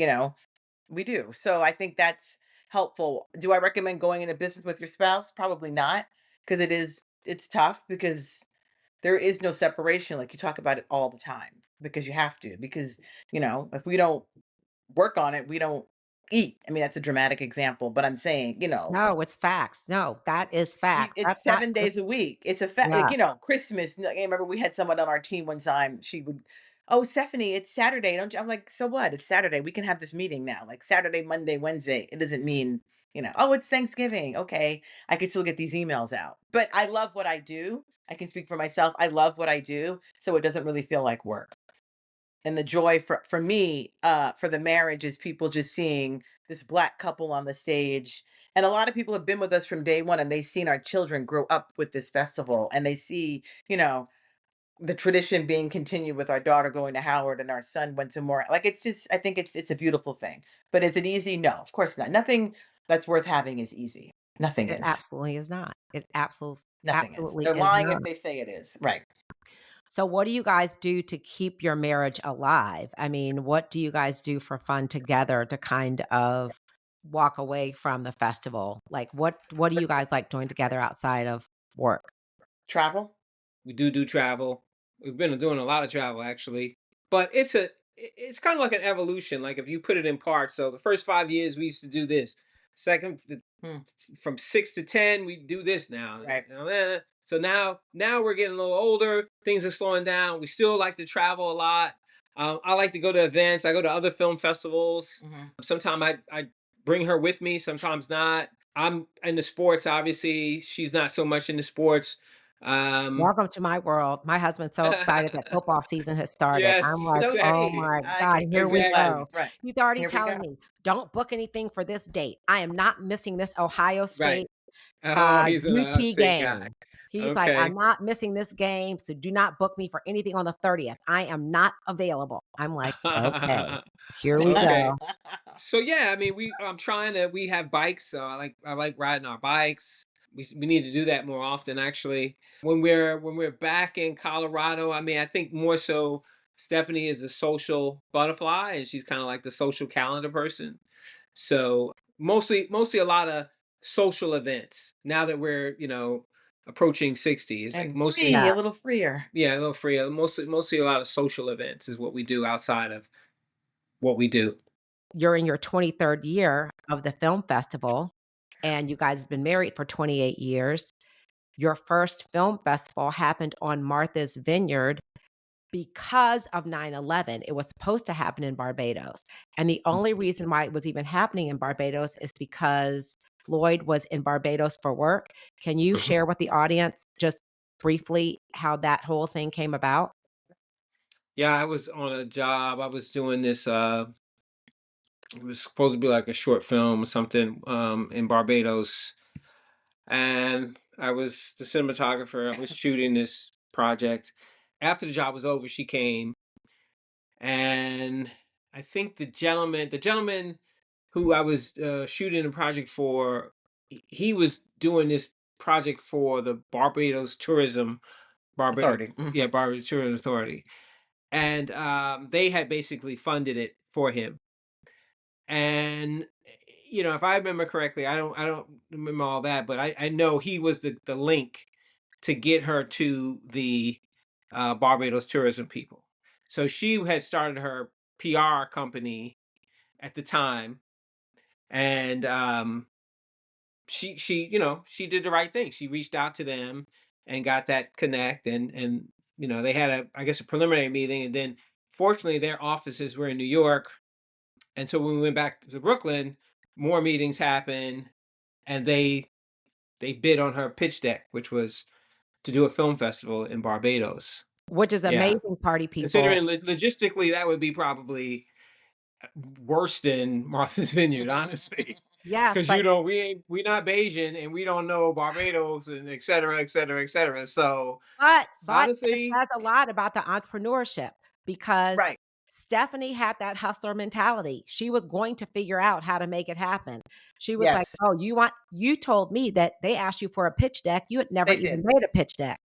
We do. So I think that's helpful. Do I recommend going into business with your spouse? Probably not, because it's tough because there is no separation. Like you talk about it all the time because you have to, because if we don't work on it, we don't eat. I mean, that's a dramatic example, but I'm saying, No, it's facts. No, that is facts. it's That's not 7 days a week. It's a fact. Like, yeah. Christmas. I remember we had someone on our team one time. She would, oh, Stephanie, it's Saturday. Don't you? I'm like, so what? It's Saturday. We can have this meeting now. Like Saturday, Monday, Wednesday. It doesn't mean, oh, it's Thanksgiving. Okay. I can still get these emails out. But I love what I do. I can speak for myself. I love what I do. So it doesn't really feel like work. And the joy for me, for the marriage is people just seeing this black couple on the stage. And a lot of people have been with us from day one and they've seen our children grow up with this festival and they see, the tradition being continued with our daughter going to Howard and our son went to more. Like it's just, I think it's a beautiful thing. But is it easy? No, of course not. Nothing that's worth having is easy. Nothing It is. absolutely is not. It Nothing is. absolutely They're is lying not. if they say it is. Right. So what do you guys do to keep your marriage alive? I mean, what do you guys do for fun together to kind of walk away from the festival? Like what do you guys like doing together outside of work? Travel. We do travel. We've been doing a lot of travel actually, but it's kind of like an evolution. Like if you put it in parts. So the first 5 years we used to do this. Second, Hmm. from 6 to 10 we do this now. Right. So now we're getting a little older. Things are slowing down. We still like to travel a lot. I like to go to events. I go to other film festivals. Hmm. Sometimes I bring her with me. Sometimes not. I'm into sports. Obviously, she's not so much into sports. Um, Welcome to my world. My husband's so excited that football season has started. I'm yes, like, So is "Oh exactly, he. my I god, could here care we less. exactly. go." Right. He's already Here we telling go. me, "Don't book anything for this date. I am not missing this Ohio Right. State Oh, he's an UT state guy. game." He's like, "I'm Okay. not missing this game, so do not book me for anything on the 30th. I am not available." I'm like, "Okay, here we Okay. go." So yeah, I mean, I'm trying to. We have bikes, so I like riding our bikes. We need to do that more often, actually. When we're back in Colorado, I mean, I think more so. Stephanie is a social butterfly, and she's kind of like the social calendar person. So mostly a lot of social events. Now that we're approaching 60, it's like And free, Yeah, a little freer. yeah, a little freer. Mostly a lot of social events is what we do outside of what we do. you're in your 23rd year of the film festival, and you guys have been married for 28 years. Your first film festival happened on Martha's Vineyard because of 9/11. It was supposed to happen in Barbados, and the only reason why it was even happening in Barbados is because Floyd was in Barbados for work. Can you Mhm. share with the audience just briefly how that whole thing came about? Yeah, I was on a job. I was doing this. It was supposed to be like a short film or something in Barbados, and I was the cinematographer. I was shooting this project. After the job was over, she came, and I think the gentleman who I was shooting a project for, he was doing this project for the Barbados Tourism Authority. yeah, Barbados Tourism Authority, and they had basically funded it for him. And if I remember correctly, I don't remember all that, but I know he was the link to get her to the Barbados tourism people. So she had started her PR company at the time, and she did the right thing. She reached out to them and got that connect, and they had I guess a preliminary meeting, and then fortunately their offices were in New York, and so when we went back to Brooklyn, more meetings happened, and they bid on her pitch deck, which was to do a film festival in Barbados. Which is Yeah, amazing, party people. considering logistically that would be probably worse than Martha's Vineyard, honestly. Yes, Because but we not Bayesian and we don't know Barbados and et cetera, et cetera, et cetera. So but it honestly, says a lot about the entrepreneurship because Right. Stephanie had that hustler mentality. She was going to figure out how to make it happen. She was like, Yes, "Oh, you told me that they asked you for a pitch deck. You had never they even did. made a pitch deck.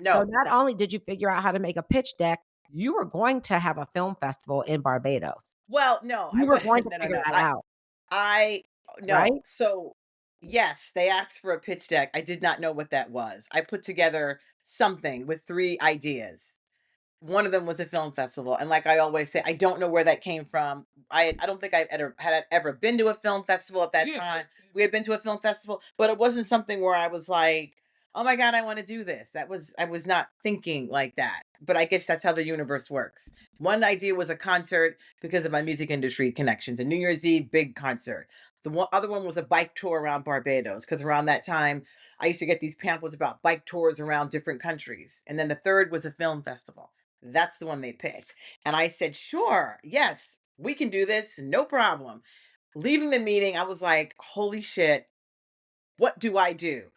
So No. not only did you figure out how to make a pitch deck, you were going to have a film festival in Barbados. Well, no, I You were went. going to No, no, figure no. that out, I right? no. So yes, they asked for a pitch deck. I did not know what that was. I put together something with three ideas. One of them was a film festival, and like I always say, I don't know where that came from. I don't think I had ever been to a film festival at that yeah, time. We had been to a film festival, but it wasn't something where I was like, "Oh my god, I want to do this." I was not thinking like that. But I guess that's how the universe works. One idea was a concert because of my music industry connections. A New Year's Eve big concert. Other one was a bike tour around Barbados because around that time I used to get these pamphlets about bike tours around different countries. And then the third was a film festival. That's the one they picked. And I said, sure, yes, we can do this. No problem. Leaving the meeting, I was like, holy shit, what do I do?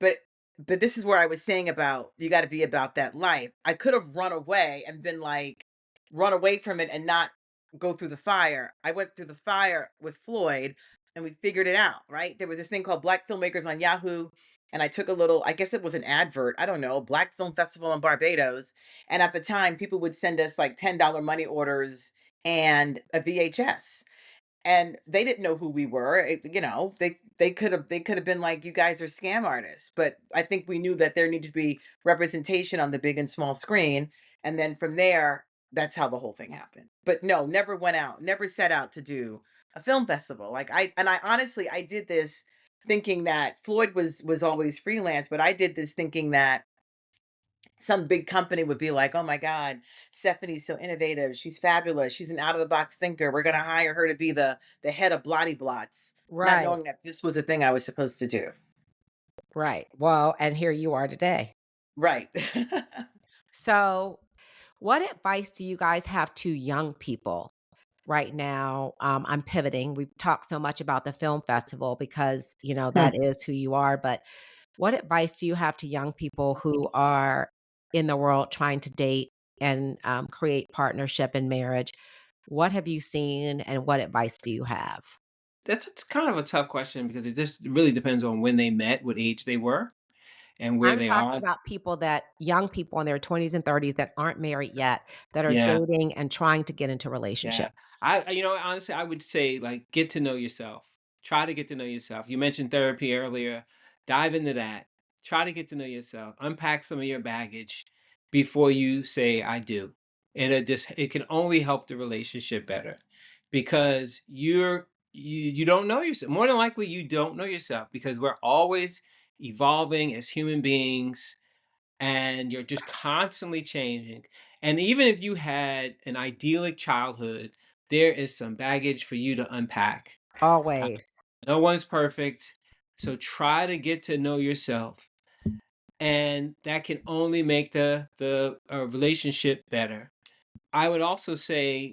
But but this is where I was saying about you got to be about that life. I could have run away and been like run away from it and not go through the fire. I went through the fire with Floyd and we figured it out, right? There was this thing called Black Filmmakers on Yahoo and I took a little, I guess it was an advert, I don't know, Black Film Festival in Barbados, and at the time people would send us like $10 money orders and a VHS, and they didn't know who we were. They could have been like, you guys are scam artists, but I think we knew that there needed to be representation on the big and small screen, and then from there, that's how the whole thing happened. But no, never went out, never set out to do a film festival. Like I honestly I did this thinking that Floyd was always freelance, but I did this thinking that some big company would be like, "Oh my God, Stephanie's so innovative. She's fabulous. She's an out of the box thinker. We're gonna hire her to be the head of Blotty Blots," not Right, knowing that this was a thing I was supposed to do. right. Well, and here you are today. Right. So, what advice do you guys have to young people right now? I'm pivoting. We've talked so much about the film festival because, that Hmm. is who you are. But what advice do you have to young people who are in the world trying to date and create partnership and marriage? What have you seen and what advice do you have? It's kind of a tough question because it just really depends on when they met, what age they were, and where I'm they talking are. about young people in their 20s and 30s that aren't married yet, that are Yeah. dating and trying to get into relationship. Yeah. Honestly, I would say, like, get to know yourself. Try to get to know yourself. You mentioned therapy earlier. Dive into that. Try to get to know yourself. Unpack some of your baggage before you say I do. And it can only help the relationship better because you don't know yourself. More than likely you don't know yourself because we're always evolving as human beings and you're just constantly changing. And even if you had an idyllic childhood, there is some baggage for you to unpack. Uh, Always. no one's perfect. So try to get to know yourself. And that can only make the relationship better. I would also say,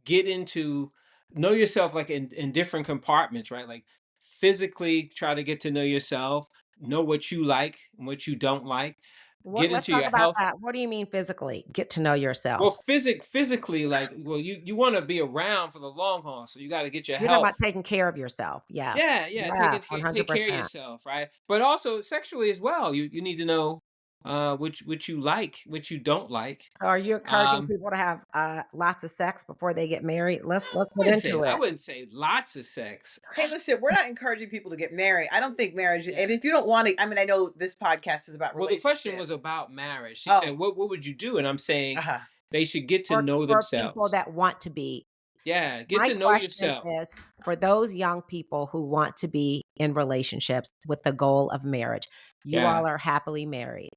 get into know yourself like in different compartments, right? Like physically try to get to know yourself, know what you like and what you don't like, What get let's into talk your about health. that. What do you mean physically? Get to know yourself. Well, physically, like, well, you want to be around for the long haul, so you got to get your You're talking about health. taking care of yourself. Yes. Yeah, yeah, Yes, take care of 100%. yourself, right? But also sexually as well. You need to know which you like, which you don't like. So are you encouraging Um, people to have, lots of sex before they get married? Let's get wouldn't say into I it. wouldn't say lots of sex. Hey, listen, we're not encouraging people to get married. I don't think marriage, Yeah. and if you don't want to, I mean, I know this podcast is about Well, the question was relationships. about marriage. She Oh, said, "What would you do?" And I'm saying uh-huh. they should get to For know for people themselves. that want to be. Yeah, get My to know question yourself. is for those young people who want to be in relationships with the goal of marriage. You Yeah, all are happily married.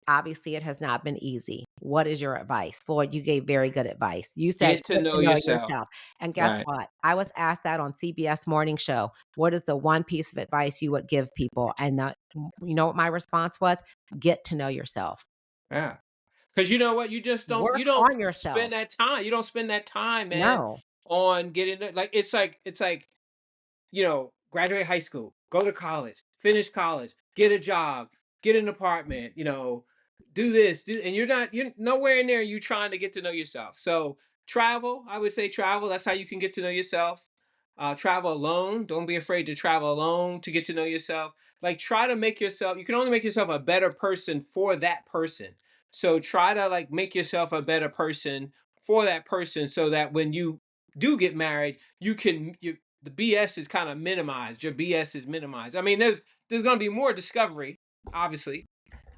Obviously, it has not been easy. What is your advice? Floyd, you gave very good advice. You said, get to "Get know to know yourself. yourself." And guess Right. what? I was asked that on CBS Morning Show. What is the one piece of advice you would give people? And you know what my response was? Get to know yourself. Yeah. Because you know what? Work You don't on spend yourself. that time. You don't spend that time, man, No. on getting it. Like it's like graduate high school, go to college, finish college, get a job, get an apartment, do this, and you're nowhere in there. You trying to get to know yourself. So travel, I would say travel. That's how you can get to know yourself. Travel alone. Don't be afraid to travel alone to get to know yourself. Like try to make yourself. You can only make yourself a better person for that person. So try to like make yourself a better person for that person, so that when you do get married, the BS is kind of minimized. Your BS is minimized. I mean, there's going to be more discovery, obviously.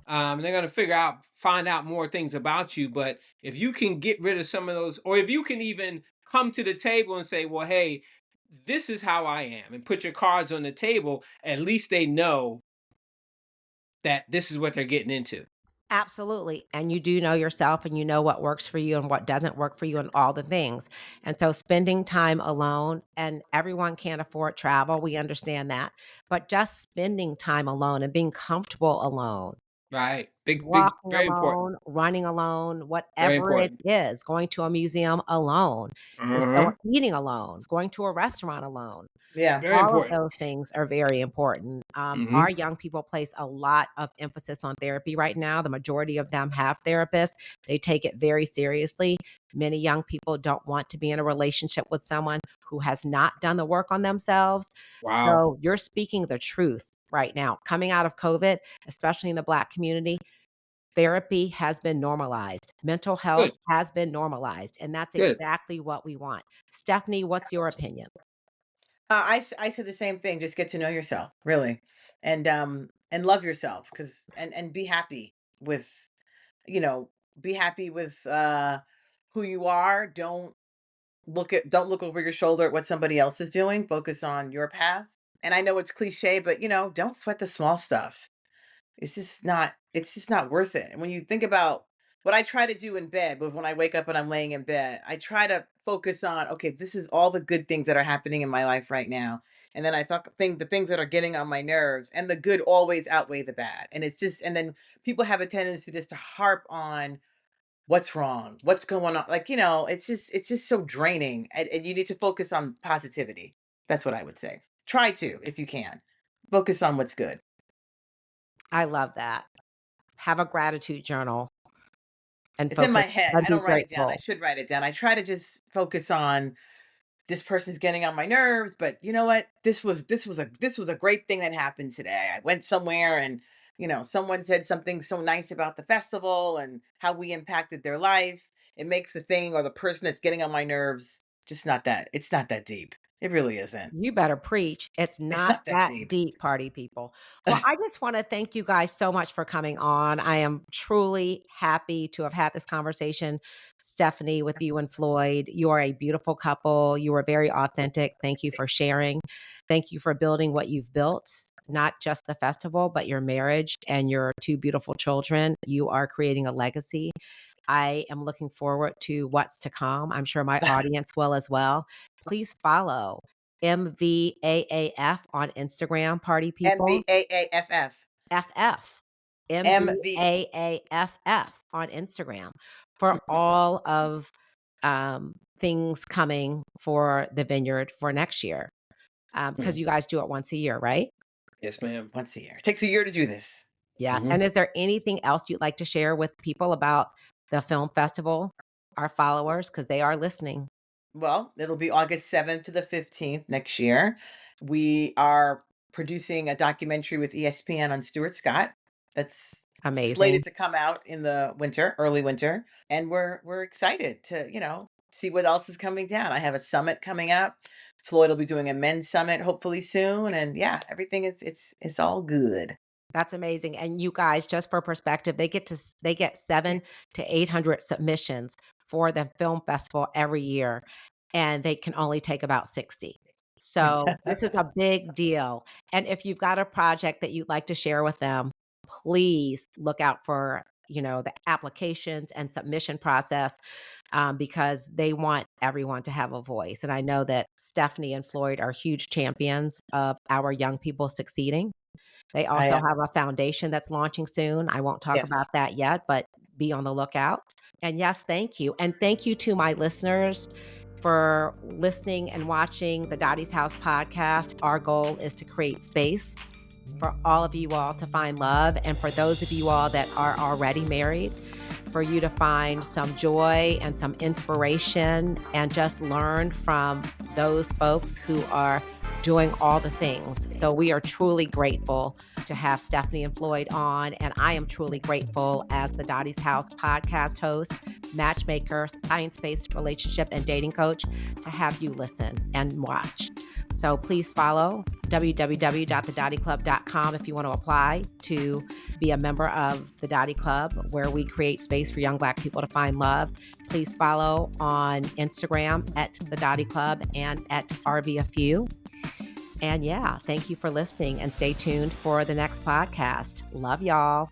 And they're going to find out more things about you. But if you can get rid of some of those, or if you can even come to the table and say, well, hey, this is how I am, and put your cards on the table, at least they know that this is what they're getting into. Absolutely. And you do know yourself and you know what works for you and what doesn't work for you and all the things. And so spending time alone, and everyone can't afford travel. We understand that. But just spending time alone and being comfortable alone, Right. Big, walking very important. alone, running alone, Very whatever it important. is, going to a museum alone, and so Uh-huh. eating alone, going to a restaurant alone. Yeah. Very All of important. those things are very important. Hmm. Our young people place a lot of emphasis on therapy right now. The majority of them have therapists. They take it very seriously. Many young people don't want to be in a relationship with someone who has not done the work on themselves. Wow. So you're speaking the truth right now. Coming out of COVID, especially in the Black community, therapy has been normalized. Mental health Good. has been normalized. And that's Good. exactly what we want. Stephanie, what's your opinion? I said the same thing. Just get to know yourself, really, and love yourself, because and be happy with, you know, be happy with who you are. Don't look over your shoulder at what somebody else is doing. Focus on your path. And I know it's cliche, but don't sweat the small stuff. It's just not worth it. And when you think about what I try to do in bed, with when I wake up and I'm laying in bed, I try to focus on, okay, this is all the good things that are happening in my life right now. And then think the things that are getting on my nerves, and the good always outweigh the bad. And then people have a tendency just to harp on what's wrong, what's going on. Like, it's just so draining. And you need to focus on positivity. That's what I would say. Try to, if you can, focus on what's good. I love that. Have a gratitude journal and It's in my focus head. and I be don't write it down. I grateful. should write it down. I try to just focus on, this person's getting on my nerves, but you know what? This was a great thing that happened today. I went somewhere, and someone said something so nice about the festival and how we impacted their life. It makes the thing or the person that's getting on my nerves just not that. It's not that deep. It really isn't. You better preach. It's It's not not that that deep. deep, party people. Well, I just want to thank you guys so much for coming on. I am truly happy to have had this conversation, Stephanie, with you and Floyd. You are a beautiful couple. You are very authentic. Thank you for sharing. Thank you for building what you've built, not just the festival, but your marriage and your two beautiful children. You are creating a legacy. I am looking forward to what's to come. I'm sure my audience will as well. Please follow MVAAF on Instagram, party people. MVAAFF. FF. MV. MVAAFF on Instagram for all of things coming for the Vineyard for next year. Because you guys do it once a year, right? Yes, ma'am. Once a year. It takes a year to do this. Yes. Mhm. And is there anything else you'd like to share with people about the film festival, our followers, because they are listening? Well, it'll be August 7th to the 15th next year. We are producing a documentary with ESPN on Stuart Scott that's slated Amazing. to come out in the winter, early winter, and we're excited to, see what else is coming down. I have a summit coming up. Floyd will be doing a men's summit hopefully soon, and yeah, everything is it's all good. That's amazing. And you guys, just for perspective, they get 700 to 800 submissions for the film festival every year, and they can only take about 60. So this is a big deal. And if you've got a project that you'd like to share with them, please look out for the applications and submission process, because they want everyone to have a voice. And I know that Stephanie and Floyd are huge champions of our young people succeeding. They I also am. have a foundation that's launching soon. I won't talk about Yes. that yet, but be on the lookout. And yes, thank you. And thank you to my listeners for listening and watching the Dottie's House podcast. Our goal is to create space for all of you all to find love. And for those of you all that are already married, for you to find some joy and some inspiration and just learn from those folks who are doing all the things. So we are truly grateful to have Stephanie and Floyd on. And I am truly grateful as the Dottie's House podcast host, matchmaker, science-based relationship and dating coach to have you listen and watch. So please follow www.thedottieclub.com if you want to apply to be a member of the Dottie Club, where we create space for young Black people to find love. Please follow on Instagram at the Dottie Club and at RVFU. And yeah, thank you for listening, and stay tuned for the next podcast. Love y'all.